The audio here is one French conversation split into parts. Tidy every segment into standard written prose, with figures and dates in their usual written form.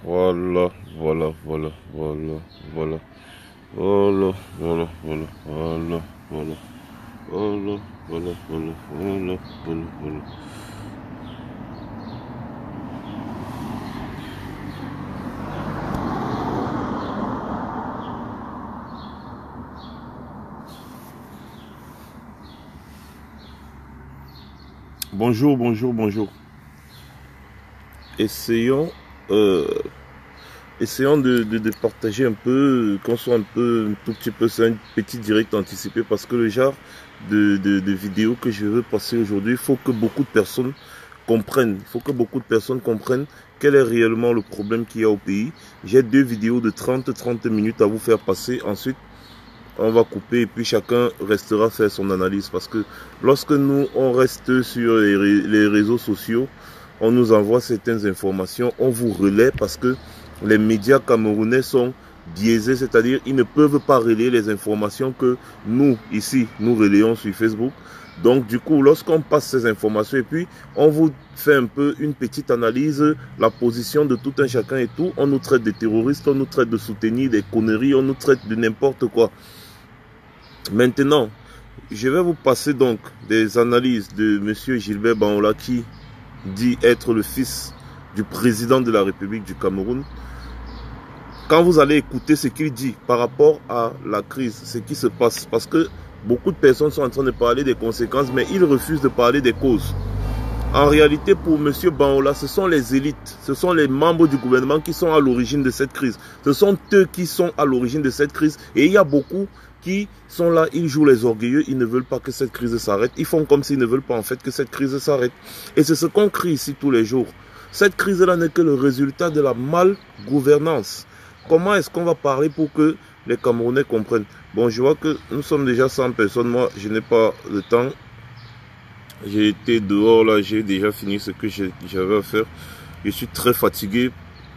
Voilà, voilà, voilà, voilà, voilà, voilà, voilà, voilà, voilà, voilà, voilà, voilà, voilà, voilà, voilà, voilà. Bonjour, bonjour, bonjour. Essayons, euh, essayons de partager un peu, qu'on soit un tout petit peu, c'est un petit direct anticipé parce que le genre de vidéo que je veux passer aujourd'hui, il faut que beaucoup de personnes comprennent. Il faut que beaucoup de personnes comprennent quel est réellement le problème qu'il y a au pays. J'ai deux vidéos de 30 minutes à vous faire passer. Ensuite, on va couper et puis chacun restera faire son analyse parce que lorsque nous on reste sur les réseaux sociaux, on nous envoie certaines informations, on vous relaie parce que les médias camerounais sont biaisés, c'est-à-dire ils ne peuvent pas relayer les informations que nous ici nous relayons sur Facebook. Donc du coup, lorsqu'on passe ces informations et puis on vous fait un peu une petite analyse, la position de tout un chacun et tout, on nous traite de terroristes, on nous traite de soutenir des conneries, on nous traite de n'importe quoi. Maintenant, je vais vous passer donc des analyses de M. Gilbert Bangola qui dit être le fils du président de la République du Cameroun. Quand vous allez écouter ce qu'il dit par rapport à la crise, ce qui se passe, parce que beaucoup de personnes sont en train de parler des conséquences, mais ils refusent de parler des causes. En réalité, pour M. Bangola, ce sont les élites, ce sont les membres du gouvernement qui sont à l'origine de cette crise. Ce sont eux qui sont à l'origine de cette crise. Et il y a beaucoup qui sont là, ils jouent les orgueilleux, ils ne veulent pas que cette crise s'arrête. Ils font comme s'ils ne veulent pas en fait que cette crise s'arrête. Et c'est ce qu'on crie ici tous les jours. Cette crise-là n'est que le résultat de la mal-gouvernance. Comment est-ce qu'on va parler pour que les Camerounais comprennent? Bon, je vois que nous sommes déjà 100 personnes. Moi, je n'ai pas le temps. J'ai été dehors là, j'ai déjà fini ce que j'avais à faire. Je suis très fatigué.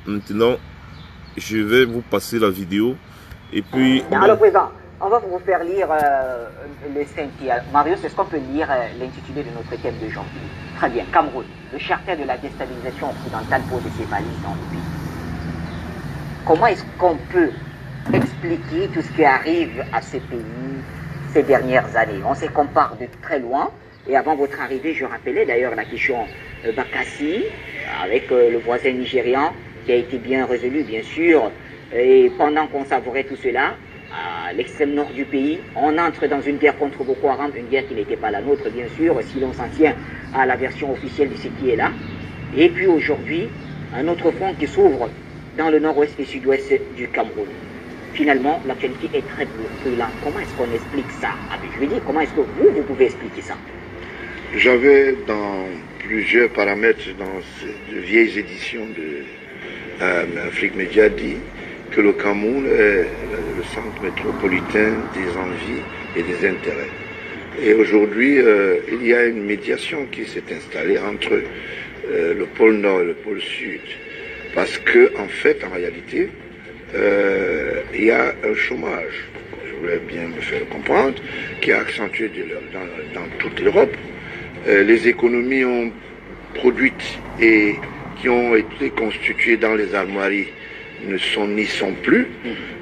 Maintenant, je vais vous passer la vidéo. Et puis... Alors, président, on va vous faire lire le 5. Marius, est-ce qu'on peut lire l'intitulé de notre thème de janvier? Très bien. Cameroun, le charter de la déstabilisation occidentale pose ses valises dans le pays. Comment est-ce qu'on peut expliquer tout ce qui arrive à ce pays ces dernières années? On sait qu'on part de très loin. Et avant votre arrivée, je rappelais d'ailleurs la question Bakassi, avec le voisin nigérian, qui a été bien résolu, bien sûr. Et pendant qu'on savourait tout cela, à l'extrême nord du pays, on entre dans une guerre contre Boko Haram, une guerre qui n'était pas la nôtre, bien sûr, si l'on s'en tient à la version officielle de ce qui est là. Et puis aujourd'hui, un autre front qui s'ouvre dans le nord-ouest et sud-ouest du Cameroun. Finalement, l'actualité est très brûlante. Comment est-ce qu'on explique ça? Je veux dire, comment est-ce que vous pouvez expliquer ça? J'avais dans plusieurs paramètres dans ces vieilles éditions de Afrique Média dit que le Cameroun est le centre métropolitain des envies et des intérêts. Et aujourd'hui, il y a une médiation qui s'est installée entre le pôle nord et le pôle sud. Parce que, en fait, en réalité, il y a un chômage, je voulais bien me faire comprendre, qui est accentué dans toute l'Europe. Les économies ont produites et qui ont été constituées dans les armoiries n'y sont plus.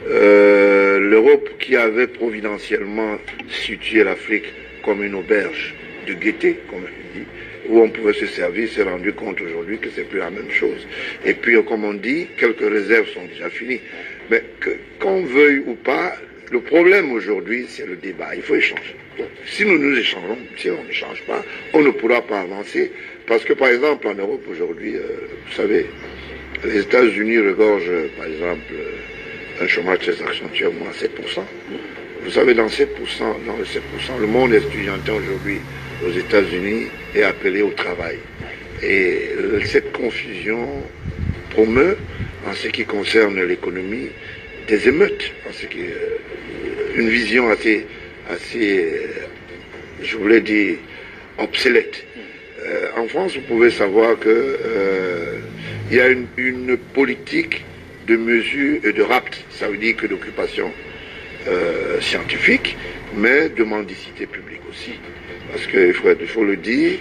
L'Europe qui avait providentiellement situé l'Afrique comme une auberge de gaieté, comme on dit, où on pouvait se servir, s'est rendu compte aujourd'hui que c'est plus la même chose. Et puis, comme on dit, quelques réserves sont déjà finies. Mais qu'on veuille ou pas, le problème aujourd'hui, c'est le débat. Il faut échanger. Si nous échangeons, si on n'échange pas, on ne pourra pas avancer. Parce que, par exemple, en Europe aujourd'hui, vous savez, les États-Unis regorgent, par exemple, un chômage très accentué, au moins 7%. Vous savez, dans 7%, dans les 7%, le monde étudiantin aujourd'hui aux États-Unis est appelé au travail. Et cette confusion promeut, en ce qui concerne l'économie, des émeutes, en ce qui une vision assez, je voulais dire, obsolète. En France, vous pouvez savoir que il y a une politique de mesure et de rapt, ça veut dire que d'occupation scientifique, mais de mendicité publique aussi. Parce qu'il faut le dire,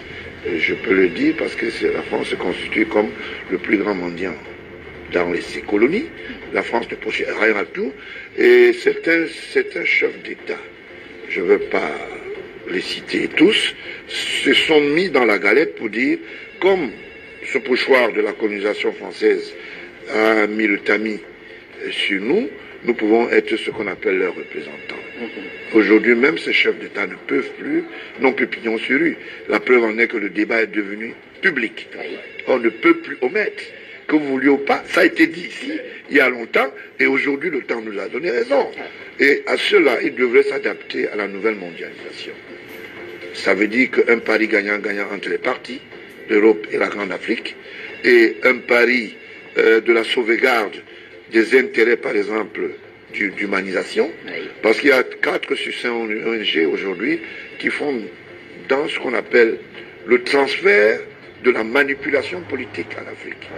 je peux le dire, parce que la France se constitue comme le plus grand mendiant dans ses colonies. La France ne possède rien à tout. Et certains chefs d'État, je ne veux pas les citer tous, se sont mis dans la galette pour dire, comme ce pochoir de la colonisation française a mis le tamis sur nous, nous pouvons être ce qu'on appelle leurs représentants. Aujourd'hui même, ces chefs d'État ne peuvent plus, non plus pignon sur rue. La preuve en est que le débat est devenu public. On ne peut plus omettre. Que vous vouliez ou pas, ça a été dit ici il y a longtemps, et aujourd'hui le temps nous a donné raison. Et à cela, ils devraient s'adapter à la nouvelle mondialisation. Ça veut dire qu'un pari gagnant-gagnant entre les parties, l'Europe et la Grande Afrique, et un pari de la sauvegarde des intérêts, par exemple, d'humanisation, parce qu'il y a 4 sur 5 ONG aujourd'hui qui font dans ce qu'on appelle le transfert de la manipulation politique en Afrique.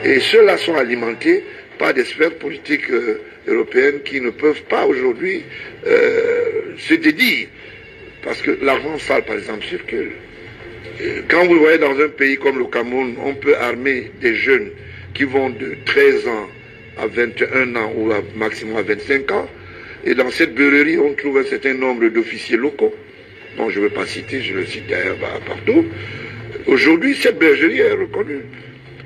Et ceux-là sont alimentés par des sphères politiques européennes qui ne peuvent pas aujourd'hui se dédier. Parce que l'argent sale, par exemple, circule. Quand vous le voyez dans un pays comme le Cameroun, on peut armer des jeunes qui vont de 13 ans à 21 ans ou maximum à 25 ans. Et dans cette beurrerie, on trouve un certain nombre d'officiers locaux. Bon, je ne veux pas citer, je le cite d'ailleurs partout. Aujourd'hui, cette bergerie est reconnue.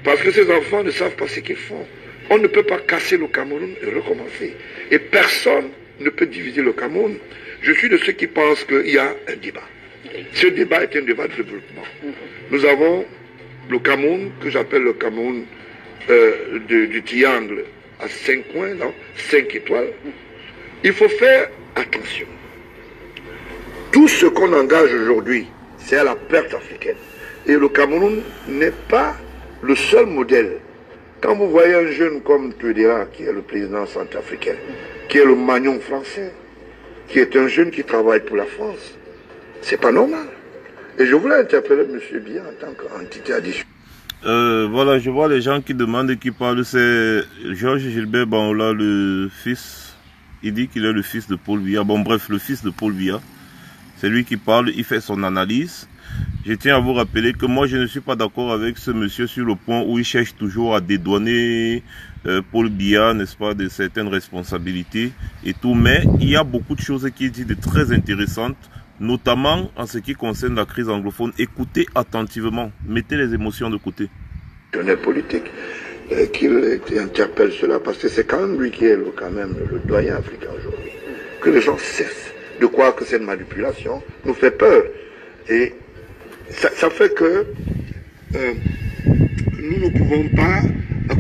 Parce que ces enfants ne savent pas ce qu'ils font. On ne peut pas casser le Cameroun et recommencer. Et personne ne peut diviser le Cameroun. Je suis de ceux qui pensent qu'il y a un débat. Ce débat est un débat de développement. Nous avons le Cameroun, que j'appelle le Cameroun du triangle à 5 coins, 5 étoiles. Il faut faire attention. Tout ce qu'on engage aujourd'hui, c'est à la perte africaine. Et le Cameroun n'est pas le seul modèle. Quand vous voyez un jeune comme Touadéra, qui est le président centrafricain, qui est le Magnon français, qui est un jeune qui travaille pour la France, c'est pas normal. Et je voulais interpeller M. Biya en tant qu'entité additionnelle. Voilà, je vois les gens qui demandent et qui parlent, c'est Georges Gilbert Banhola, le fils. Il dit qu'il est le fils de Paul Biya. Bon, bref, le fils de Paul Biya. C'est lui qui parle, il fait son analyse. Je tiens à vous rappeler que moi, je ne suis pas d'accord avec ce monsieur sur le point où il cherche toujours à dédouaner Paul Biya, n'est-ce pas, de certaines responsabilités et tout. Mais il y a beaucoup de choses qui sont dites très intéressantes, notamment en ce qui concerne la crise anglophone. Écoutez attentivement, mettez les émotions de côté. Politique qu'il interpelle cela, parce que c'est quand même lui qui est quand même le doyen africain aujourd'hui. Que les gens cessent de croire que cette manipulation nous fait peur. Et ça fait que nous ne pouvons pas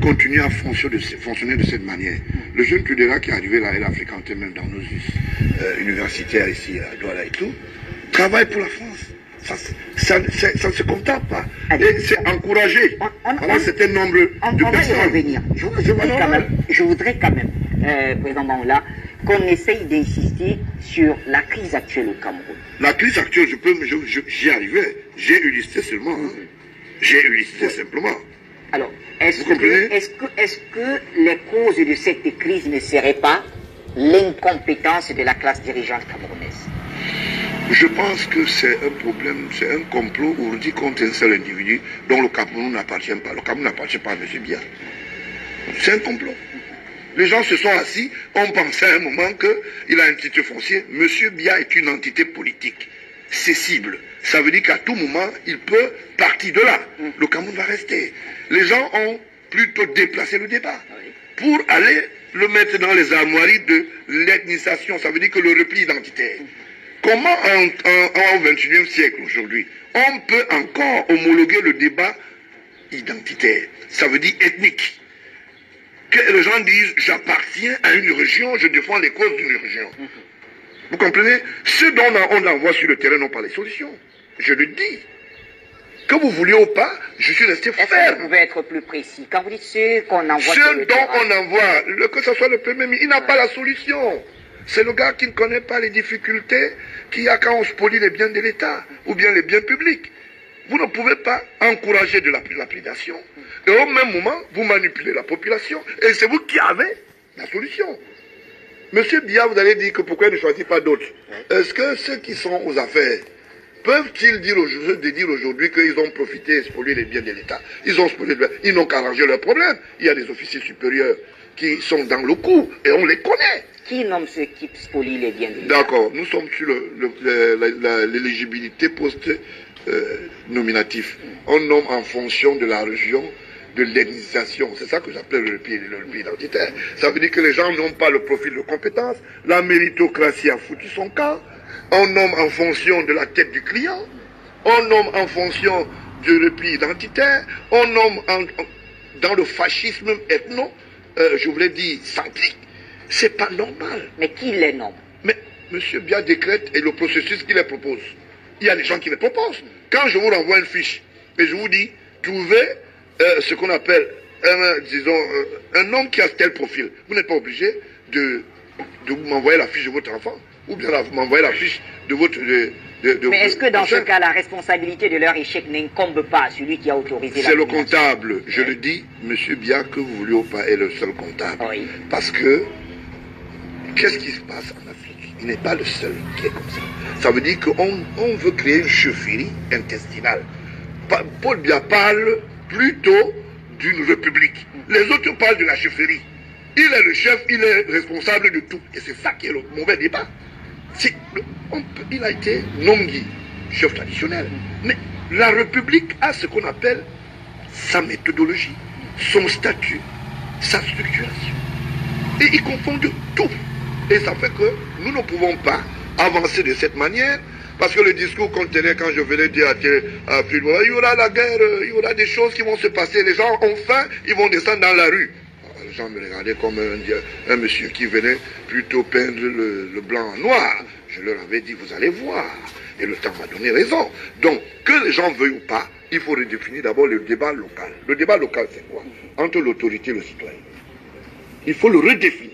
continuer à fonctionner de cette manière. Le jeune Touadéra qui est arrivé là, il a fréquenté même dans nos universitaires ici à Douala et tout, travaille pour la France. Ça ne se comptable pas. Et c'est encouragé par un certain nombre de personnes. On va y revenir. Je voudrais quand même, Président Banhola, qu'on essaye d'insister sur la crise actuelle au Cameroun. La crise actuelle, j'y arrivais. J'ai eu listé seulement. Hein. J'ai eu listé simplement. Alors, est-ce que les causes de cette crise ne seraient pas l'incompétence de la classe dirigeante camerounaise? Je pense que c'est un problème, c'est un complot ourdi contre un seul individu dont le Cameroun n'appartient pas. Le Cameroun n'appartient pas à M. Biya. C'est un complot. Les gens se sont assis, on pensait à un moment qu'il a un titre foncier. M. Biya est une entité politique, cessible. Ça veut dire qu'à tout moment, il peut partir de là. Le Cameroun va rester. Les gens ont plutôt déplacé le débat pour aller le mettre dans les armoiries de l'ethnisation. Ça veut dire que le repli identitaire. Comment au XXIe siècle aujourd'hui, on peut encore homologuer le débat identitaire? Ça veut dire ethnique. Que les gens disent, j'appartiens à une région, je défends les causes d'une région. Vous comprenez? Ceux dont on envoie sur le terrain n'ont pas les solutions. Je le dis. Que vous vouliez ou pas, je suis resté ferme. Est-ce que vous pouvez être plus précis? Quand vous dites ceux qu'on envoie sur le terrain... Ceux dont on envoie, que ce soit le Premier ministre, il n'a pas la solution. C'est le gars qui ne connaît pas les difficultés qu'il y a quand on spolie les biens de l'État, ou bien les biens publics. Vous ne pouvez pas encourager de la lapidation et au même moment, vous manipulez la population et c'est vous qui avez la solution. Monsieur Biya, vous allez dire que pourquoi il ne choisit pas d'autres? Est-ce que ceux qui sont aux affaires peuvent-ils dire aujourd'hui qu'ils ont profité et spolié les biens de l'État? Ils n'ont qu'à arranger leurs problèmes. Il y a des officiers supérieurs qui sont dans le coup et on les connaît. Qui nomme ceux qui spolient les biens de l'État? D'accord, nous sommes sur l'éligibilité post-nominatif. On nomme en fonction de la région de l'ethnisation. C'est ça que j'appelle le repli identitaire. Ça veut dire que les gens n'ont pas le profil de compétence. La méritocratie a foutu son camp. On nomme en fonction de la tête du client. On nomme en fonction du repli identitaire. On nomme dans le fascisme ethno, je voulais dire centrique. C'est pas normal. Mais qui les nomme? Mais M. Biya décrète et le processus qu'il les propose. Il y a des gens qui les proposent. Quand je vous renvoie une fiche et je vous dis, trouvez ce qu'on appelle, un homme qui a tel profil, vous n'êtes pas obligé de m'envoyer la fiche de votre enfant ou bien vous m'envoyez la fiche de votre... Mais est-ce que dans ce cas, la responsabilité de leur échec n'incombe pas à celui qui a autorisé la C'est le comptable. Je le dis, M. Biya, que vous vouliez ou pas, est le seul comptable. Oui. Parce que, qu'est-ce qui se passe en Afrique? Il n'est pas le seul qui est comme ça. Ça veut dire qu'on veut créer une chaufferie intestinale. Paul Biya parle plutôt d'une république. Les autres parlent de la chefferie. Il est le chef, il est responsable de tout. Et c'est ça qui est le mauvais débat. Il a été Nongi, chef traditionnel. Mais la république a ce qu'on appelle sa méthodologie, son statut, sa structuration. Et ils confondent tout. Et ça fait que nous ne pouvons pas avancer de cette manière. Parce que le discours qu'on tenait quand je venais dire à Fribourg, il y aura la guerre, il y aura des choses qui vont se passer, les gens ont faim, ils vont descendre dans la rue. Alors, les gens me regardaient comme un monsieur qui venait plutôt peindre le blanc en noir. Je leur avais dit, vous allez voir. Et le temps m'a donné raison. Donc, que les gens veuillent ou pas, il faut redéfinir d'abord le débat local. Le débat local, c'est quoi? Entre l'autorité et le citoyen. Il faut le redéfinir.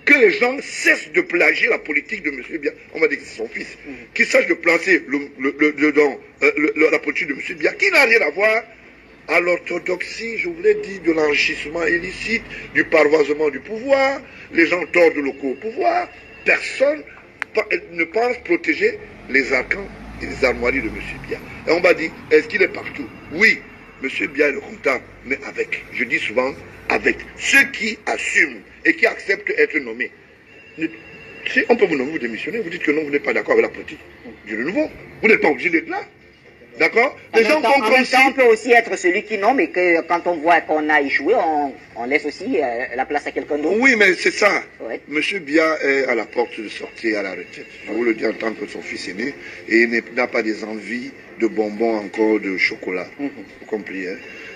Que les gens cessent de plagier la politique de M. Biya. On va dire que c'est son fils. Qu'il sache de placer la politique de M. Biya, qui n'a rien à voir à l'orthodoxie, je vous l'ai dit, de l'enrichissement illicite, du parvoisement du pouvoir. Les gens tordent le cou au pouvoir. Personne ne pense protéger les arcans et les armoiries de M. Biya. Et on va dire, est-ce qu'il est partout? Oui, M. Biya est le comptable, mais avec, je dis souvent, avec ceux qui assument et qui acceptent d'être nommés. Si on peut vous nommer, vous démissionnez, vous dites que non, vous n'êtes pas d'accord avec la politique du renouveau. Vous n'êtes pas obligé d'être là. D'accord? Les gens font comme si... on peut aussi être celui qui nomme et que quand on voit qu'on a échoué, on laisse aussi la place à quelqu'un d'autre. Oui, mais c'est ça. Ouais. Monsieur Biya est à la porte de sortir à la retraite. Je vous le dis en tant que son fils aîné. Et il n'a pas des envies de bonbons encore, de chocolat. Vous comprenez, hein?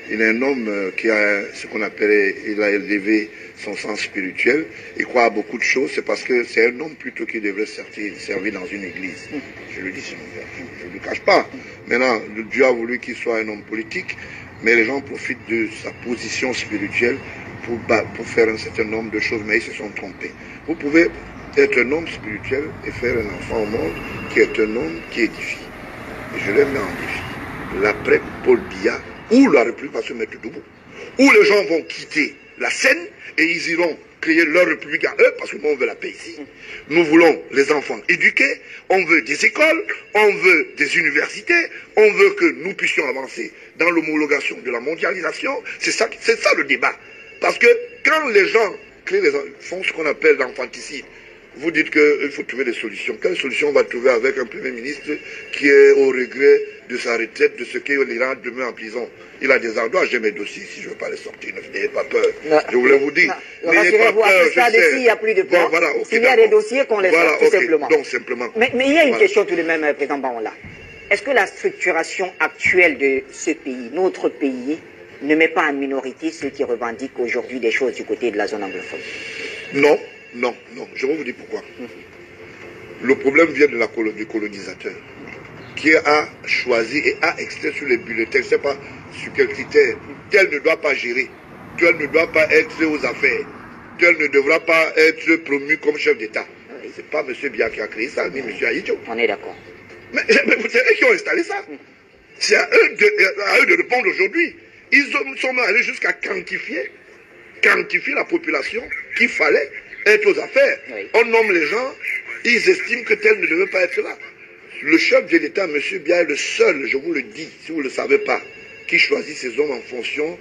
Il est un homme qui a ce qu'on appelle, il a élevé son sens spirituel. Il croit à beaucoup de choses. C'est parce que c'est un homme plutôt qui devrait servir dans une église. Je le dis, je ne le cache pas. Maintenant, Dieu a voulu qu'il soit un homme politique, mais les gens profitent de sa position spirituelle pour faire un certain nombre de choses, mais ils se sont trompés. Vous pouvez être un homme spirituel et faire un enfant au monde qui est un homme qui édifie. Et je les mets en défi. L'après Paul Biya, où la République va se mettre debout, où les gens vont quitter la scène et ils iront créer leur République à eux, parce que nous on veut la paix ici. Nous voulons les enfants éduqués, on veut des écoles, on veut des universités, on veut que nous puissions avancer dans l'homologation de la mondialisation. C'est ça le débat. Parce que quand les gens font ce qu'on appelle l'infanticide, vous dites qu'il faut trouver des solutions. Quelle solution on va trouver avec un Premier ministre qui est au regret de sa retraite, de ce qu'il ira demain en prison? Il a des ardoises, j'ai mes dossiers, si je ne veux pas les sortir, n'ayez pas peur. Non, je voulais vous dire. N'ayez pas peur, je sais. Il n'y a plus de peur. Bon, voilà, okay, s'il y a des dossiers, qu'on les sorte, tout simplement. Donc, simplement. Mais il y a une question tout de même, Président Baonla. Est-ce que la structuration actuelle de ce pays, notre pays, ne met pas en minorité ceux qui revendiquent aujourd'hui des choses du côté de la zone anglophone? Non. Non, je vais vous dire pourquoi. Le problème vient du colonisateur, qui a choisi et a extrait sur les bulletins, je ne sais pas sur quels critères, tel ne doit pas gérer, tel ne doit pas être aux affaires, tel ne devra pas être promu comme chef d'État. Ce n'est pas M. Biya qui a créé ça, ni M. Ahidjo. On est d'accord. Mais c'est eux qui ont installé ça. C'est à eux de répondre aujourd'hui. Ils sont allés jusqu'à quantifier la population qu'il fallait être aux affaires. Oui. On nomme les gens, ils estiment que tel ne devait pas être là. Le chef de l'État, M. Biya, est le seul, je vous le dis, si vous ne le savez pas, qui choisit ses hommes en fonction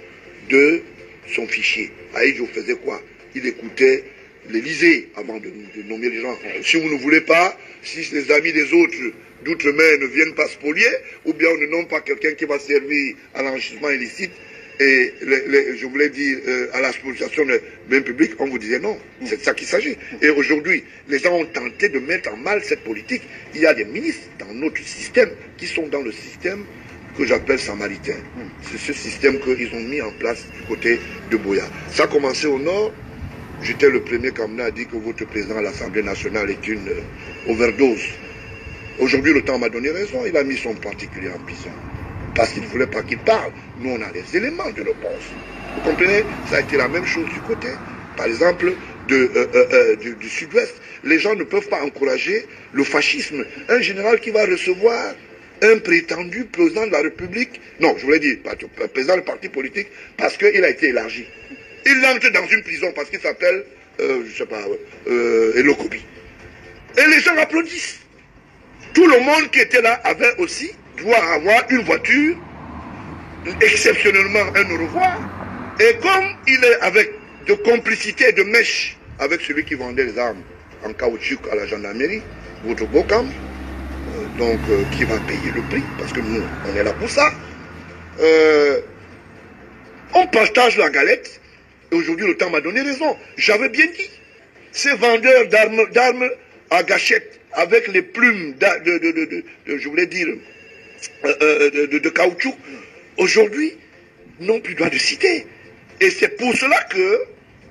de son fichier. Aïdjo faisait quoi? Il écoutait l'Élysée avant de nommer les gens. Si vous ne voulez pas, si les amis des autres d'outre-mer ne viennent pas spolier, ou bien on ne nomme pas quelqu'un qui va servir à l'enrichissement illicite, et je voulais dire à la spoliation des biens publics, on vous disait non, c'est de ça qu'il s'agit. Et aujourd'hui, les gens ont tenté de mettre en mal cette politique. Il y a des ministres dans notre système qui sont dans le système que j'appelle samaritain. C'est ce système qu'ils ont mis en place du côté de Buya. Ça a commencé au nord. J'étais le premier Camerounais à dire que votre président à l'Assemblée nationale est une overdose. Aujourd'hui, le temps m'a donné raison. Il a mis son particulier en prison. Parce qu'il ne voulait pas qu'il parle. Nous, on a les éléments de réponse. Vous comprenez? Ça a été la même chose du côté, par exemple, du sud-ouest. Les gens ne peuvent pas encourager le fascisme. Un général qui va recevoir un prétendu président de la République, non, je voulais dire, président du parti politique, parce qu'il a été élargi. Il entre dans une prison parce qu'il s'appelle, je sais pas, Elokobi. Et les gens applaudissent. Tout le monde qui était là avait aussi doit avoir une voiture, exceptionnellement un au revoir. Et comme il est avec de complicité et de mèche avec celui qui vendait les armes en caoutchouc à la gendarmerie, votre Bokam, donc qui va payer le prix, parce que nous, on est là pour ça. On partage la galette, et aujourd'hui le temps m'a donné raison. J'avais bien dit, ces vendeurs d'armes à gâchette, avec les plumes je voulais dire, de caoutchouc, aujourd'hui, n'ont plus droit de citer. Et c'est pour cela que,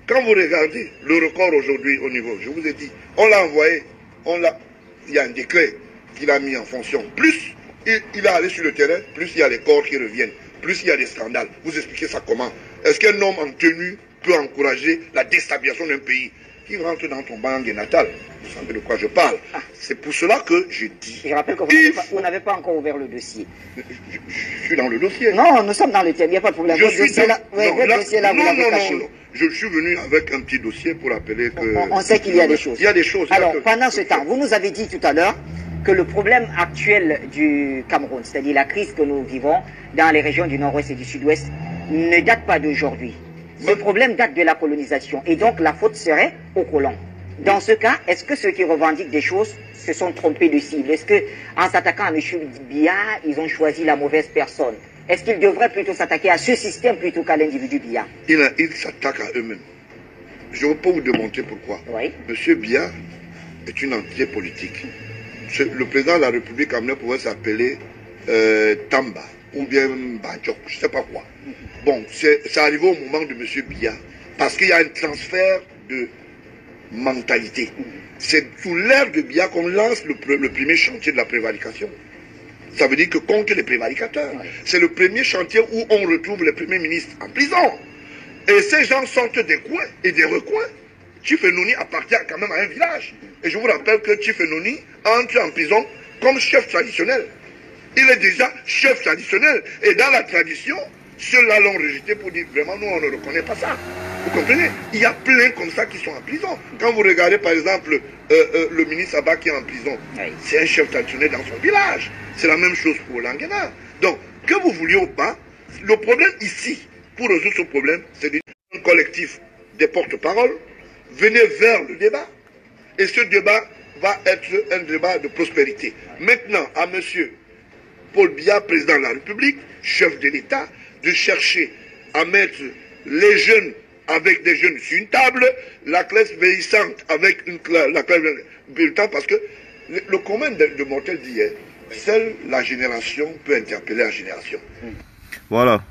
quand vous regardez le record aujourd'hui au niveau, je vous ai dit, on l'a envoyé, il y a un décret qu'il a mis en fonction. Plus il est allé sur le terrain, plus il y a les corps qui reviennent, plus il y a des scandales. Vous expliquez ça comment? Est-ce qu'un homme en tenue peut encourager la déstabilisation d'un pays? Qui rentre dans ton banque natal? Vous savez de quoi je parle. C'est pour cela que je dis... Je rappelle que vous n'avez pas encore ouvert le dossier. Je suis dans le dossier. Non, nous sommes dans le thème, il n'y a pas de problème. Votre dossier là, vous l'avez caché. Non. Je suis venu avec un petit dossier pour appeler que... On sait qu'il y a des choses. Il y a des choses. Alors, pendant ce temps, vous nous avez dit tout à l'heure que le problème actuel du Cameroun, c'est-à-dire la crise que nous vivons dans les régions du nord-ouest et du sud-ouest, ne date pas d'aujourd'hui. Ce problème date de la colonisation et donc la faute serait aux colons. Dans ce cas, est-ce que ceux qui revendiquent des choses se sont trompés de cible? Est-ce qu'en s'attaquant à M. Biya, ils ont choisi la mauvaise personne? Est-ce qu'ils devraient plutôt s'attaquer à ce système plutôt qu'à l'individu Biya? Ils s'attaquent à eux-mêmes. Je ne vais pas vous démontrer pourquoi. Oui. M. Biya est une entité politique. Le président de la République amené pouvait s'appeler Tamba ou bien Bajok, je ne sais pas quoi. Bon, c'est arrivé au moment de M. Biya, parce qu'il y a un transfert de mentalité. C'est sous l'ère de Biya qu'on lance le premier chantier de la prévarication. Ça veut dire que contre les prévaricateurs. C'est le premier chantier où on retrouve les premiers ministres en prison. Et ces gens sortent des coins et des recoins. Chifenoni appartient quand même à un village. Et je vous rappelle que Chifenoni entre en prison comme chef traditionnel. Il est déjà chef traditionnel. Et dans la tradition, ceux-là l'ont rejeté pour dire vraiment nous on ne reconnaît pas ça. Vous comprenez? Il y a plein comme ça qui sont en prison. Quand vous regardez par exemple le ministre Abba qui est en prison, c'est un chef traditionnel dans son village. C'est la même chose pour Langena. Donc, que vous vouliez ou pas, le problème ici, pour résoudre ce problème, c'est un collectif des porte-paroles. Venez vers le débat. Et ce débat va être un débat de prospérité. Maintenant, à monsieur Paul Biya, président de la République, chef de l'État, de chercher à mettre les jeunes avec des jeunes sur une table, la classe vieillissante avec la classe vieillissante, parce que le commun de mortel d'hier, seule la génération peut interpeller la génération. Voilà.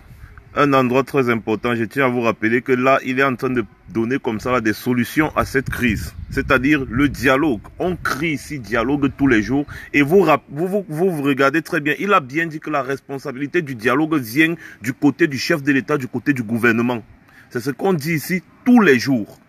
Un endroit très important, je tiens à vous rappeler que là, il est en train de donner comme ça là, des solutions à cette crise. C'est-à-dire le dialogue. On crie ici dialogue tous les jours. Et vous regardez très bien, il a bien dit que la responsabilité du dialogue vient du côté du chef de l'État, du côté du gouvernement. C'est ce qu'on dit ici tous les jours.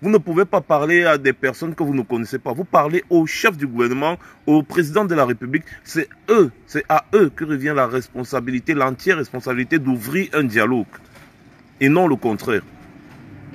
Vous ne pouvez pas parler à des personnes que vous ne connaissez pas. Vous parlez au chef du gouvernement, au président de la République. C'est eux, c'est à eux que revient la responsabilité, l'entière responsabilité d'ouvrir un dialogue. Et non le contraire.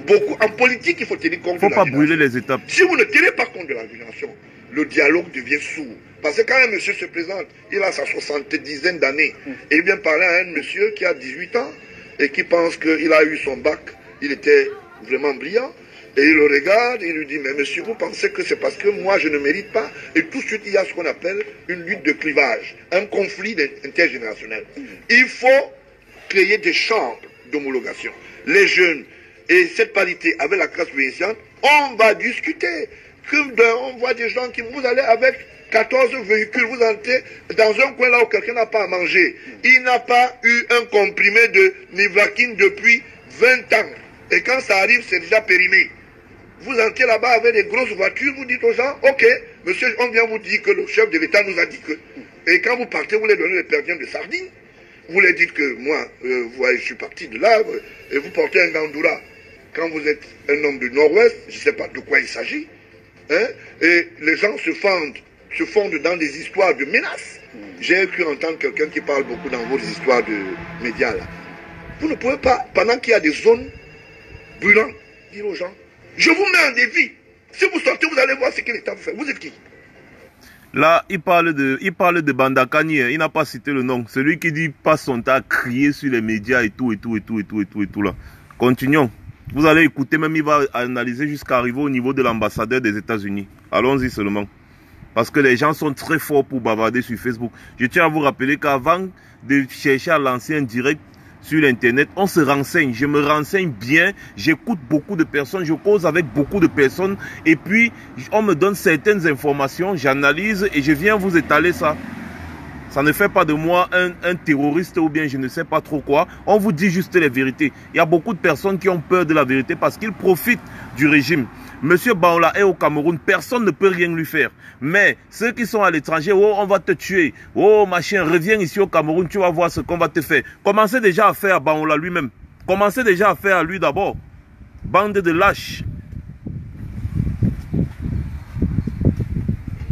Beaucoup, en politique, il faut tenir compte de la Il ne faut pas brûler les étapes. Si vous ne tenez pas compte de la violation, le dialogue devient sourd. Parce que quand un monsieur se présente, il a sa 70aine d'années, et il vient parler à un monsieur qui a 18 ans, et qui pense qu'il a eu son bac, il était vraiment brillant, et il le regarde, et il lui dit, mais monsieur, vous pensez que c'est parce que moi je ne mérite pas? Et tout de suite, il y a ce qu'on appelle une lutte de clivage, un conflit intergénérationnel. Il faut créer des chambres d'homologation. Les jeunes, et cette parité avec la classe présidentielle, on va discuter. On voit des gens qui, vous allez avec 14 véhicules, vous entrez dans un coin là où quelqu'un n'a pas à manger. Il n'a pas eu un comprimé de Nivaquine depuis 20 ans. Et quand ça arrive, c'est déjà périmé. Vous entrez là-bas avec des grosses voitures, vous dites aux gens, ok, monsieur, on vient vous dire que le chef de l'État nous a dit que. Et quand vous partez, vous les donnez les perdiens de sardines. Vous leur dites que moi, vous voyez, je suis parti de là, et vous portez un gandoura. Quand vous êtes un homme du Nord-Ouest, je ne sais pas de quoi il s'agit. Hein, et les gens se fondent dans des histoires de menaces. J'ai cru entendre quelqu'un qui parle beaucoup dans vos histoires de médias là. Vous ne pouvez pas, pendant qu'il y a des zones brûlantes, dire aux gens, je vous mets en défi. Si vous sortez, vous allez voir ce que l'État vous fait. Vous êtes qui? Là, il parle de Bandakani, il n'a pas cité le nom. Celui qui dit passe son temps à crier sur les médias et tout là. Continuons. Vous allez écouter, même il va analyser jusqu'à arriver au niveau de l'ambassadeur des États-Unis. Allons-y seulement. Parce que les gens sont très forts pour bavarder sur Facebook. Je tiens à vous rappeler qu'avant de chercher à lancer un direct sur l'internet, on se renseigne. Je me renseigne bien, j'écoute beaucoup de personnes, je cause avec beaucoup de personnes. Et puis, on me donne certaines informations, j'analyse et je viens vous étaler ça. Ça ne fait pas de moi un terroriste ou bien je ne sais pas trop quoi. On vous dit juste les vérités. Il y a beaucoup de personnes qui ont peur de la vérité parce qu'ils profitent du régime. Monsieur Baola est au Cameroun, personne ne peut rien lui faire. Mais ceux qui sont à l'étranger, oh on va te tuer, oh machin, reviens ici au Cameroun, tu vas voir ce qu'on va te faire. Commencez déjà à faire à Baola lui-même. Commencez déjà à faire à lui d'abord. Bande de lâches.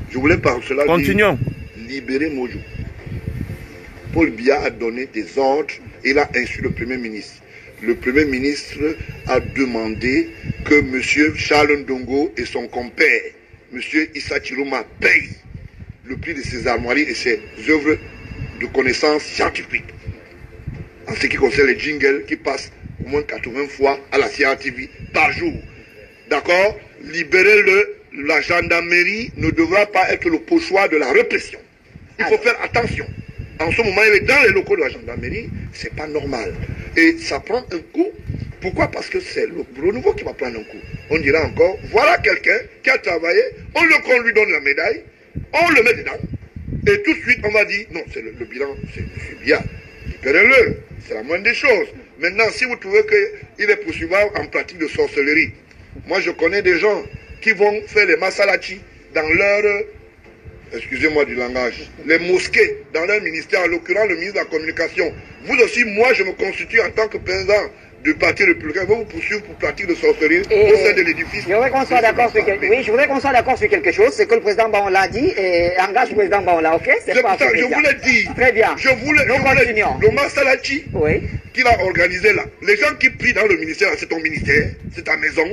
Je voulais par cela Continuons. dire, libérer Mojo. Paul Biya a donné des ordres et il a instruit le Premier ministre. Le Premier ministre a demandé que M. Charles Ndongo et son compère, M. Issa Chiroma, payent le prix de ses armoiries et ses œuvres de connaissances scientifiques. En ce qui concerne les jingles qui passent au moins 80 fois à la CRTV par jour. D'accord? Libérer la gendarmerie ne devra pas être le pochoir de la répression. Il faut faire attention. En ce moment, il est dans les locaux de la gendarmerie, c'est pas normal. Et ça prend un coup. Pourquoi? Parce que c'est le bureau nouveau qui va prendre un coup. On dira encore, voilà quelqu'un qui a travaillé, on lui donne la médaille, on le met dedans, et tout de suite on va dire, non, c'est le bilan, c'est bien, libérez-le, c'est la moindre des choses. Maintenant, si vous trouvez qu'il est poursuivable en pratique de sorcellerie, moi je connais des gens qui vont faire les masalachi dans leur... excusez-moi du langage, les mosquées dans leur ministère, en l'occurrence le ministre de la Communication. Vous aussi, moi, je me constitue en tant que président du Parti républicain, vous poursuivre pour pratique de sorcellerie au sein de l'édifice. Je voudrais qu'on soit d'accord sur quelque chose, c'est que le président Baola l'a dit et engage le président Baola, ok? C'est pas ça, je voulais dire. Très bien. Le Masalachi oui, qu'il a organisé là, les gens qui prient dans le ministère, c'est ton ministère, c'est ta maison.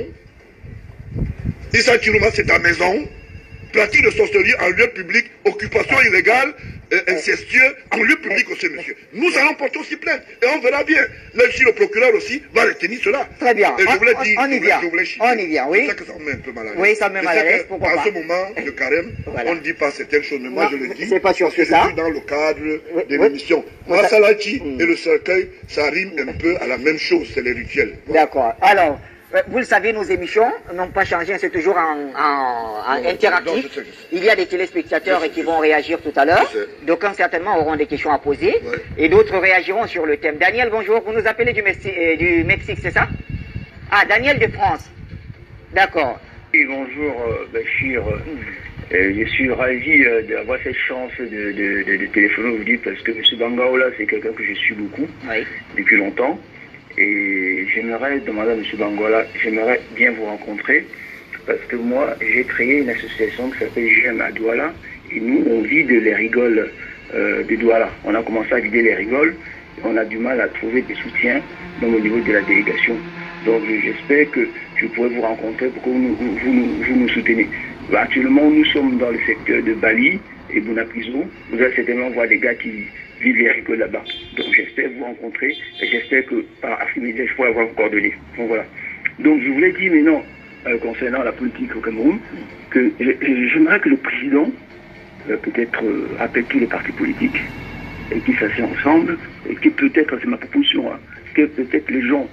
Issa Chiroma, c'est ta maison. Pratique de sorcellerie en lieu public, occupation illégale, incestueux en lieu public aussi, monsieur. Nous allons porter aussi plainte et on verra bien. Là, si le procureur aussi va retenir cela. Très bien. Et je voulais dire, on y vient. On y vient, oui. C'est ça que ça me met un peu mal à l'aise. Oui, ça me met mal à l'aise. Pourquoi pas? En ce moment de carême, voilà. on ne dit pas certaines choses, mais moi je le dis. C'est pas sûr parce que ça. je suis dans le cadre de l'émission. Masalachi et le cercueil, ça rime un peu à la même chose, c'est les rituels. Voilà. D'accord. Alors, vous le savez, nos émissions n'ont pas changé, c'est toujours en interactif. Il y a des téléspectateurs qui vont réagir tout à l'heure. D'aucuns certainement auront des questions à poser. Ouais. Et d'autres réagiront sur le thème. Daniel, bonjour. Vous nous appelez du Mexique, c'est ça? Ah, Daniel de France. D'accord. Oui, bonjour Bachir. Je suis ravi d'avoir cette chance de téléphoner aujourd'hui parce que M. Bangaola, c'est quelqu'un que je suis beaucoup, oui, depuis longtemps. Et j'aimerais demander à M. Bangola, j'aimerais bien vous rencontrer, parce que moi, j'ai créé une association qui s'appelle J'aime à Douala, et nous, on vide les rigoles de Douala. On a commencé à vider les rigoles, et on a du mal à trouver des soutiens au niveau de la délégation. Donc j'espère que je pourrai vous rencontrer pour que vous nous soutenez. Actuellement, nous sommes dans le secteur de Bali et Bunapiso. Vous allez certainement voir des gars qui vivent les rigoles là-bas. Donc j'espère vous rencontrer et j'espère que par Afrique Média, je pourrai avoir vos coordonnées. Donc voilà. Donc je voulais dire maintenant, concernant la politique au Cameroun, que j'aimerais que le président peut-être appelle tous les partis politiques et qu'ils s'assient ensemble et que peut-être, c'est ma proposition, hein, que peut-être les gens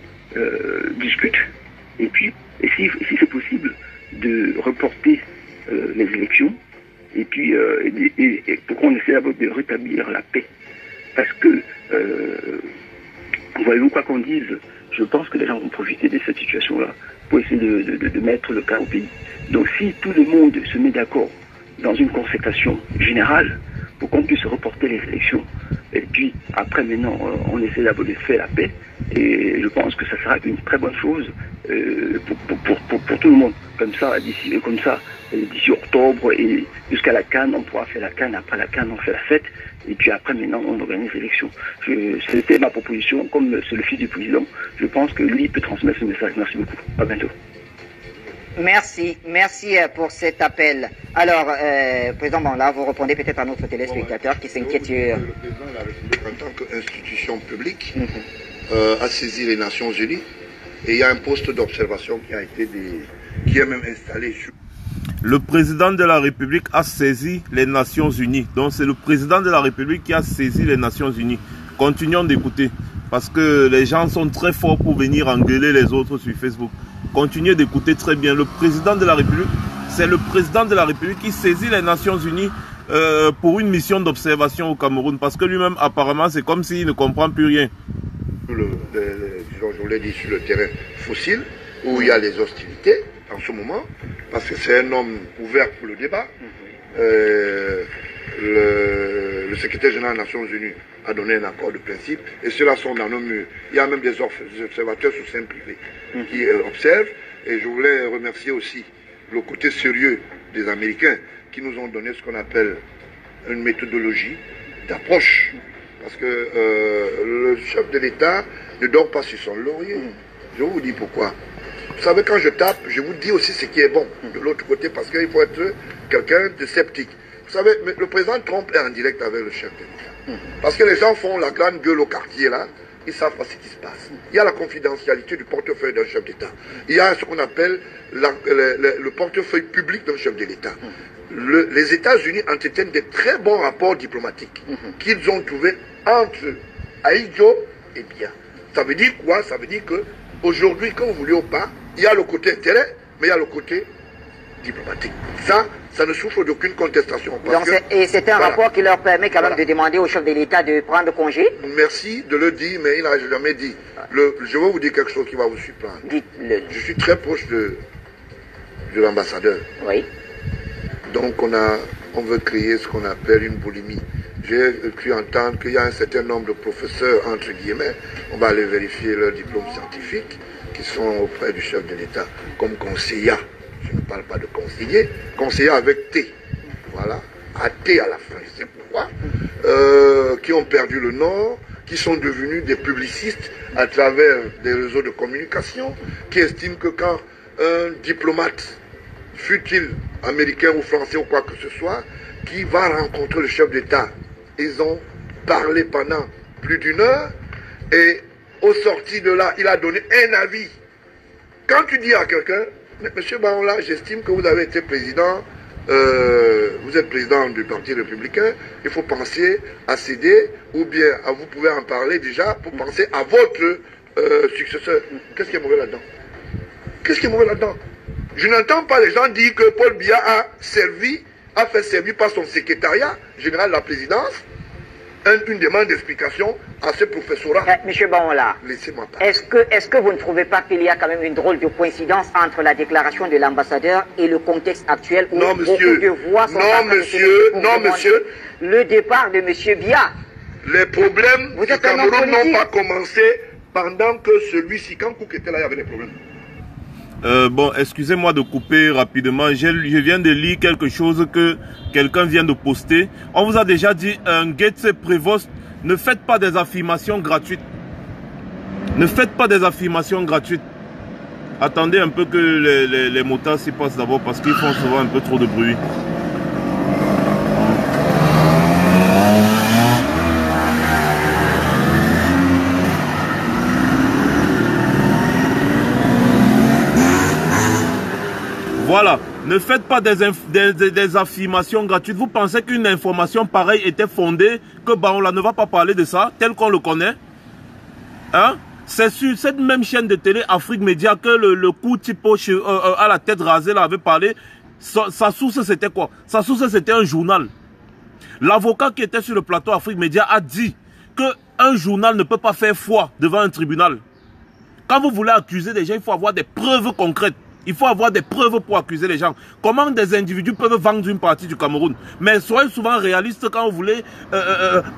discutent et puis, si c'est possible, de reporter les élections et puis pour qu'on essaie d'abord de rétablir la paix. Parce que, voyez-vous quoi qu'on dise, je pense que les gens vont profiter de cette situation-là pour essayer de mettre le cas au pays. Donc si tout le monde se met d'accord dans une concertation générale pour qu'on puisse reporter les élections, et puis après maintenant on essaie d'abord de faire la paix, et je pense que ça sera une très bonne chose pour tout le monde. Comme ça, d'ici octobre et jusqu'à la CAN, on pourra faire la CAN. Après la CAN, on fait la fête. Et puis après, maintenant, on organise l'élection. C'était ma proposition. Comme c'est le fils du président, je pense que lui peut transmettre ce message. Merci beaucoup. À bientôt. Merci pour cet appel. Alors, Président Bangola, vous répondez peut-être à notre téléspectateur qui s'inquiète sur... Le président de la République, en tant qu'institution publique, a saisi les Nations Unies et il y a un poste d'observation qui est même installé sur... Le président de la République a saisi les Nations Unies. Donc c'est le président de la République qui a saisi les Nations Unies. Continuons d'écouter, parce que les gens sont très forts pour venir engueuler les autres sur Facebook. Continuez d'écouter très bien. Le président de la République, c'est le président de la République qui saisit les Nations Unies pour une mission d'observation au Cameroun. Parce que lui-même, apparemment, c'est comme s'il ne comprend plus rien. Je l'ai dit, sur le terrain fossile, où il y a les hostilités en ce moment, parce que c'est un homme ouvert pour le débat. Le secrétaire général des Nations Unies a donné un accord de principe, et ceux-là sont dans nos murs. Il y a même des observateurs sous sein privé qui observent, et je voulais remercier aussi le côté sérieux des Américains qui nous ont donné ce qu'on appelle une méthodologie d'approche. Parce que le chef de l'État ne dort pas sur son laurier. Je vous dis pourquoi. Vous savez, quand je tape, je vous dis aussi ce qui est bon de l'autre côté, parce qu'il faut être quelqu'un de sceptique. Vous savez, le président Trump est en direct avec le chef de l'État. Parce que les gens font la grande gueule au quartier, là, ils savent pas ce qui se passe. Il y a la confidentialité du portefeuille d'un chef d'État. Il y a ce qu'on appelle le portefeuille public d'un chef de l'État. Les États-Unis entretiennent des très bons rapports diplomatiques qu'ils ont trouvés entre Aïdjo et Biya. Ça veut dire quoi? Ça veut dire que aujourd'hui, quand vous voulez ou pas, il y a le côté intérêt, mais il y a le côté diplomatique. Ça ne souffre d'aucune contestation. Et c'est un rapport qui leur permet quand même de demander au chef de l'État de prendre congé? Merci de le dire, mais il n'a jamais dit. Je vais vous dire quelque chose qui va vous surprendre. Dites-le. Je suis très proche de l'ambassadeur. Oui. Donc on veut créer ce qu'on appelle une boulimie. J'ai cru entendre qu'il y a un certain nombre de professeurs, entre guillemets, on va aller vérifier leur diplôme scientifique, qui sont auprès du chef de l'État, comme conseillers. Je ne parle pas de conseiller, conseiller avec T. Voilà, à T à la fin, c'est pourquoi. Qui ont perdu le nord, qui sont devenus des publicistes à travers des réseaux de communication, qui estiment que quand un diplomate, fût-il américain ou français ou quoi que ce soit, qui va rencontrer le chef d'État, ils ont parlé pendant plus d'une heure, et au sorti de là, il a donné un avis. Quand tu dis à quelqu'un, monsieur Bangola, j'estime que vous avez été président, vous êtes président du Parti républicain, il faut penser à céder, ou bien vous pouvez en parler déjà pour penser à votre successeur. Qu'est-ce qui est mauvais là-dedans? Qu'est-ce qui est mauvais là-dedans? Je n'entends pas les gens dire que Paul Biya a fait servir par son secrétariat général de la présidence une demande d'explication à ce professorat. Monsieur Bangola, laissez-moi parler. Est-ce que vous ne trouvez pas qu'il y a quand même une drôle de coïncidence entre la déclaration de l'ambassadeur et le contexte actuel où non, monsieur. Beaucoup de voix sont Non, monsieur. Le départ de monsieur Biya. Les problèmes du Cameroun n'ont pas commencé pendant que celui-ci, quand Cook était là, il y avait des problèmes. Bon, excusez-moi de couper rapidement. Je viens de lire quelque chose que quelqu'un vient de poster. On vous a déjà dit, Gates Prévost, ne faites pas des affirmations gratuites. Ne faites pas des affirmations gratuites. Attendez un peu que les motards s'y passent d'abord parce qu'ils font souvent un peu trop de bruit. Voilà, ne faites pas des affirmations gratuites. Vous pensez qu'une information pareille était fondée, que Baola ne va pas parler de ça, tel qu'on le connaît? Hein? C'est sur cette même chaîne de télé Afrique Média que le coup typo à la tête rasée là avait parlé. Sa source c'était quoi? Sa source c'était un journal. L'avocat qui était sur le plateau Afrique Média a dit qu'un journal ne peut pas faire foi devant un tribunal. Quand vous voulez accuser des gens, il faut avoir des preuves concrètes. Il faut avoir des preuves pour accuser les gens. Comment des individus peuvent vendre une partie du Cameroun? Mais soyez souvent réalistes quand vous voulez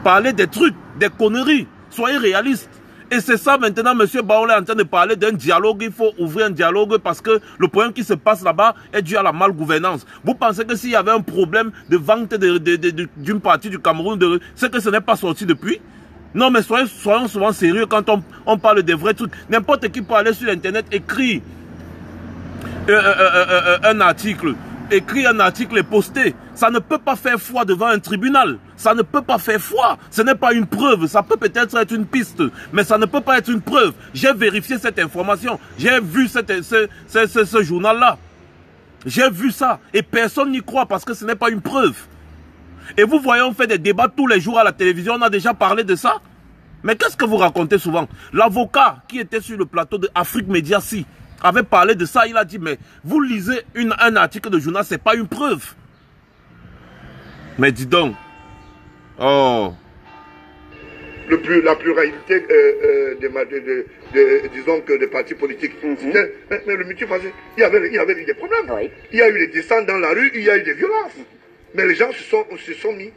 parler des trucs, des conneries. Soyez réalistes. Et c'est ça maintenant, M. Baola est en train de parler d'un dialogue. Il faut ouvrir un dialogue parce que le problème qui se passe là-bas est dû à la malgouvernance. Vous pensez que s'il y avait un problème de vente d'une partie du Cameroun, c'est que ce n'est pas sorti depuis? Non, mais soyons souvent sérieux quand on parle des vrais trucs. N'importe qui peut aller sur Internet, écrire un article et poster. Ça ne peut pas faire foi devant un tribunal. Ça ne peut pas faire foi. Ce n'est pas une preuve. Ça peut peut-être être une piste, mais ça ne peut pas être une preuve. J'ai vérifié cette information. J'ai vu ce journal-là. J'ai vu ça. Et personne n'y croit parce que ce n'est pas une preuve. Et vous voyez, on fait des débats tous les jours à la télévision. On a déjà parlé de ça. Mais qu'est-ce que vous racontez souvent? L'avocat qui était sur le plateau de Afrique Média avait parlé de ça. Il a dit, mais vous lisez un article de journal, c'est pas une preuve. Mais dis donc. Oh. La pluralité disons que des partis politiques. Mais le multifacet, il y avait eu des problèmes. Oui. Il y a eu des descentes dans la rue, il y a eu des violences. Mais les gens se sont mis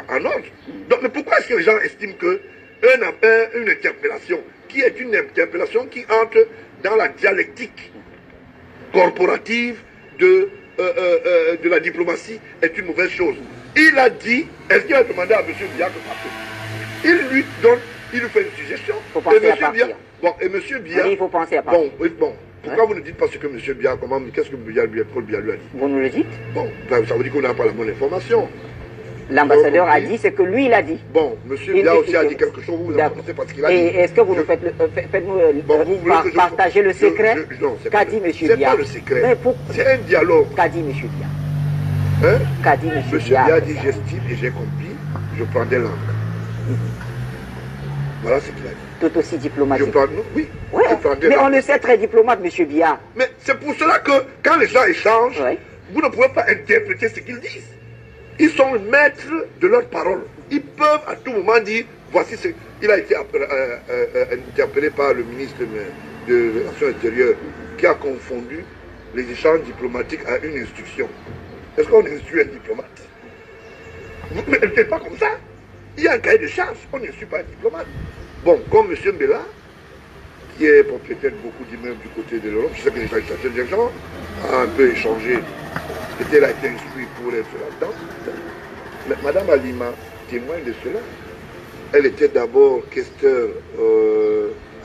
en ordre. Donc, mais pourquoi est-ce que les gens estiment que une interpellation, qui est une interpellation qui entre dans la dialectique corporative de la diplomatie, est une mauvaise chose? Il a dit, est-ce qu'il a demandé à M. Biya de partir? Il lui fait une suggestion. Et M. Biya, bon, et M. Biya, il faut penser à partir. Bon, pourquoi vous ne dites pas ce que M. Biya, qu'est-ce que Paul Biya lui a dit? Vous nous le dites? Bon, ça veut dire qu'on n'a pas la bonne information. L'ambassadeur a dit ce que lui il a dit. Bon, M. Biya aussi a dit quelque chose, vous en pensez pas ce qu'il a dit. Et est-ce que vous nous faites partager le secret? Non, qu'a dit M. Biya? C'est pas le secret, c'est un dialogue. Qu'a dit M. Biya? Hein? Qu'a dit M. Biya dit j'estime et j'ai compris, je prends des langues. Voilà ce qu'il a dit. Tout aussi diplomatique. Oui, ouais, mais on le sait très diplomate, M. Biya. Mais c'est pour cela que quand les gens échangent, vous ne pouvez pas interpréter ce qu'ils disent. Ils sont maîtres de leur parole. Ils peuvent à tout moment dire, voici ce... Il a été interpellé par le ministre de Relations extérieures qui a confondu les échanges diplomatiques à une instruction. Est-ce qu'on instruit un diplomate? Mais elle ne fait pas comme ça. Il y a un cahier de charge, on n'instruit pas un diplomate. Bon, comme M. Mbela, qui est propriétaire de beaucoup d'immeubles du côté de l'Europe, je sais que certains gens ont un peu échangé. Peut-être elle a été instruite pour être là-dedans. Mais Mme Alima témoigne de cela. Elle était d'abord questeur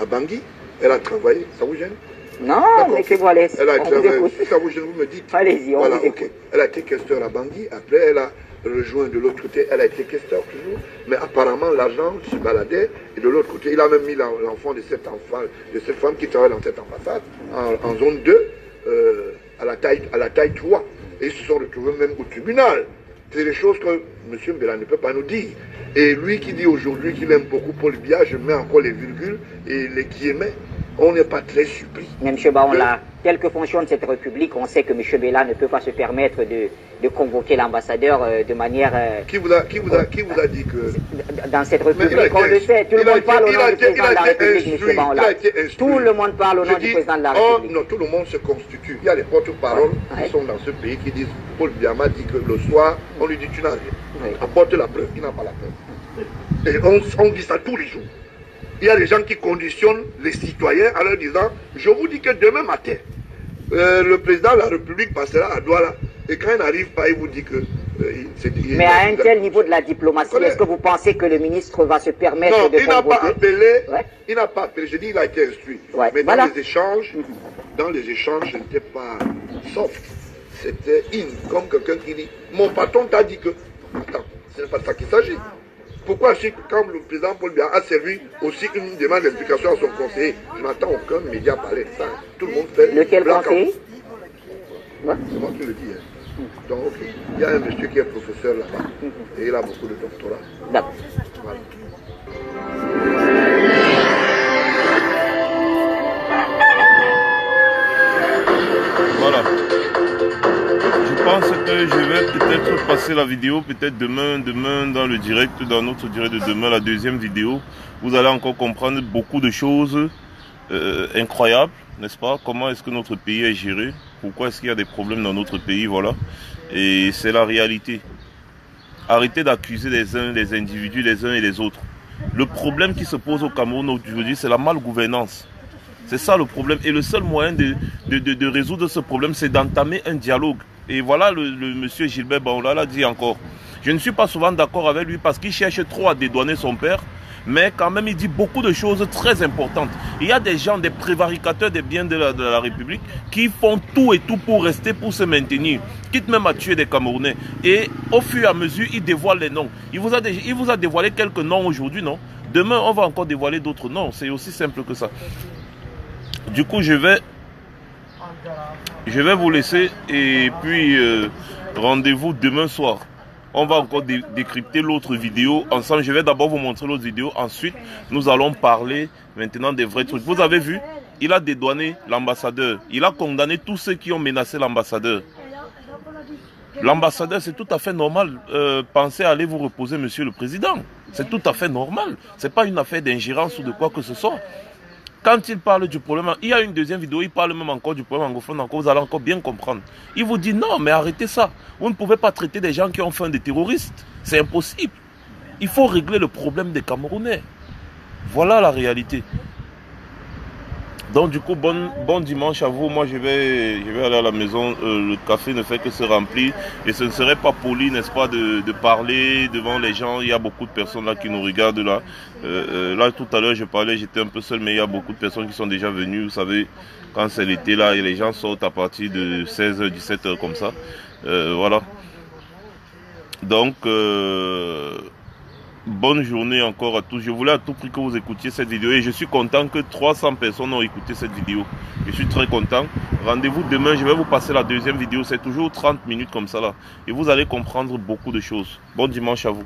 à Bangui. Elle a travaillé. Ça vous gêne? Non, mais que vous allez. Elle a travaillé. Ça vous gêne, vous me dites. Allez-y, on vous écoute. Elle a été questeur à Bangui. Après, elle a rejoint de l'autre côté. Elle a été questeur toujours. Mais apparemment, l'agent se baladait. Et de l'autre côté, il a même mis l'enfant de cette femme qui travaille dans cette ambassade en zone 2 à la taille 3. Et ils se sont retrouvés même au tribunal. C'est des choses que M. Mbela ne peut pas nous dire. Et lui qui dit aujourd'hui qu'il aime beaucoup Paul Biya, je mets encore les virgules et les guillemets, on n'est pas très surpris. Mais M. Baola, tel que fonctionne cette République, on sait que M. Mbela ne peut pas se permettre de convoquer l'ambassadeur de manière... Qui vous a dit que... Dans cette République, on le sait, tout le monde parle au nom du président de la République, M. Baola. Tout le monde parle au nom du président de la République. Non, tout le monde se constitue. Il y a des porte-paroles qui sont dans ce pays qui disent, Paul Biya m'a dit que le soir, on lui dit tu n'as rien. Apporte la preuve, il n'a pas la preuve. Et on dit ça tous les jours. il y a des gens qui conditionnent les citoyens en leur disant, je vous dis que demain matin, le président de la République passera à Douala, et quand il n'arrive pas, il vous dit que... mais à un tel niveau de la diplomatie, est-ce que vous pensez que le ministre va se permettre non, de il n'a pas appelé, ouais. Il n'a pas appelé, je dis il a été instruit. Ouais. Mais voilà. dans les échanges, ce n'était pas soft, c'était comme quelqu'un qui dit, mon patron t'a dit que... Attends, ce n'est pas de ça qu'il s'agit. Pourquoi quand le président Paul Biya a servi aussi une demande d'explication à son conseiller, je n'entends aucun média parler de ça. Tout le monde fait... Lequel conseiller? C'est moi qui le dis. Hein. Donc, il y a un monsieur qui est professeur là-bas et il a beaucoup de doctorats. D'accord. Voilà. Voilà. Je pense que je vais peut-être passer la vidéo, peut-être demain dans le direct, dans notre direct de demain, la deuxième vidéo. Vous allez encore comprendre beaucoup de choses incroyables, n'est-ce pas? Comment est-ce que notre pays est géré? Pourquoi est-ce qu'il y a des problèmes dans notre pays? Voilà. Et c'est la réalité. Arrêtez d'accuser les individus les uns et les autres. Le problème qui se pose au Cameroun aujourd'hui, c'est la malgouvernance. C'est ça le problème. Et le seul moyen de résoudre ce problème, c'est d'entamer un dialogue. Et voilà le monsieur Gilbert Baoula l'a dit encore. Je ne suis pas souvent d'accord avec lui parce qu'il cherche trop à dédouaner son père. Mais quand même, il dit beaucoup de choses très importantes. Il y a des gens, des prévaricateurs des biens de la République qui font tout et tout pour rester, pour se maintenir. Quitte même à tuer des Camerounais. Et au fur et à mesure, il dévoile les noms. Il vous a dévoilé quelques noms aujourd'hui, non? Demain, on va encore dévoiler d'autres noms. C'est aussi simple que ça. Du coup, je vais vous laisser et puis rendez-vous demain soir. On va encore décrypter l'autre vidéo ensemble. Je vais d'abord vous montrer l'autre vidéo. Ensuite, nous allons parler maintenant des vrais trucs. Vous avez vu, il a dédouané l'ambassadeur. Il a condamné tous ceux qui ont menacé l'ambassadeur. L'ambassadeur, c'est tout à fait normal. Pensez à aller vous reposer, monsieur le président. C'est tout à fait normal. Ce n'est pas une affaire d'ingérence ou de quoi que ce soit. Quand il parle du problème, il y a une deuxième vidéo, il parle même encore du problème anglophone, encore, vous allez encore bien comprendre. Il vous dit non, mais arrêtez ça. Vous ne pouvez pas traiter des gens qui ont faim de terroristes. C'est impossible. Il faut régler le problème des Camerounais. Voilà la réalité. Donc du coup, bon dimanche à vous. Moi, je vais aller à la maison. Le café ne fait que se remplir. Et ce ne serait pas poli, n'est-ce pas, de parler devant les gens. Il y a beaucoup de personnes là qui nous regardent là. Là, tout à l'heure, je parlais, j'étais un peu seul, mais il y a beaucoup de personnes qui sont déjà venues. Vous savez, quand c'est l'été là, et les gens sortent à partir de 16h, 17h comme ça. Voilà. Donc... bonne journée encore à tous. Je voulais à tout prix que vous écoutiez cette vidéo et je suis content que 300 personnes ont écouté cette vidéo. Je suis très content. Rendez-vous demain, je vais vous passer la deuxième vidéo. C'est toujours 30 minutes comme ça là. Et vous allez comprendre beaucoup de choses. Bon dimanche à vous.